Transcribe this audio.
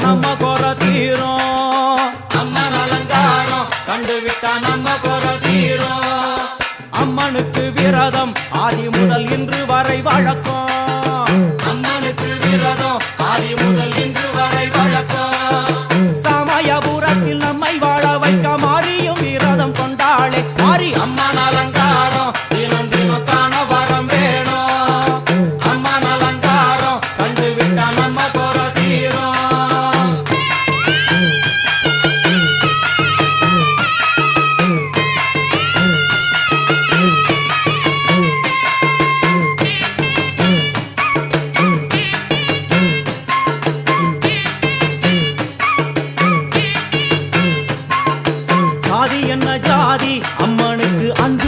நம்ம குறை தீரும். அம்மன் அலங்காரம் கண்டுவிட்டா நம்ம குறை தீரும். அம்மனுக்கு விரதம் ஆதி முதல் இன்று வரை வழக்கம். அம்மனுக்கு விரதம் ஆதி முதல் இன்று வரை வழக்கம். சமயபுரத்தில் நம்மை வாழ வைக்க மாறியும் விரதம் கொண்டாளே மாறி அம்மன் அலங்காரம் தினம் தினம் காண வரம் வேணும். அம்மன் அலங்காரம் கண்டுவிட்டா நம்ம குறை தீரும். ஜாதி என்ன ஜாதி அம்மனுக்கு அன்பு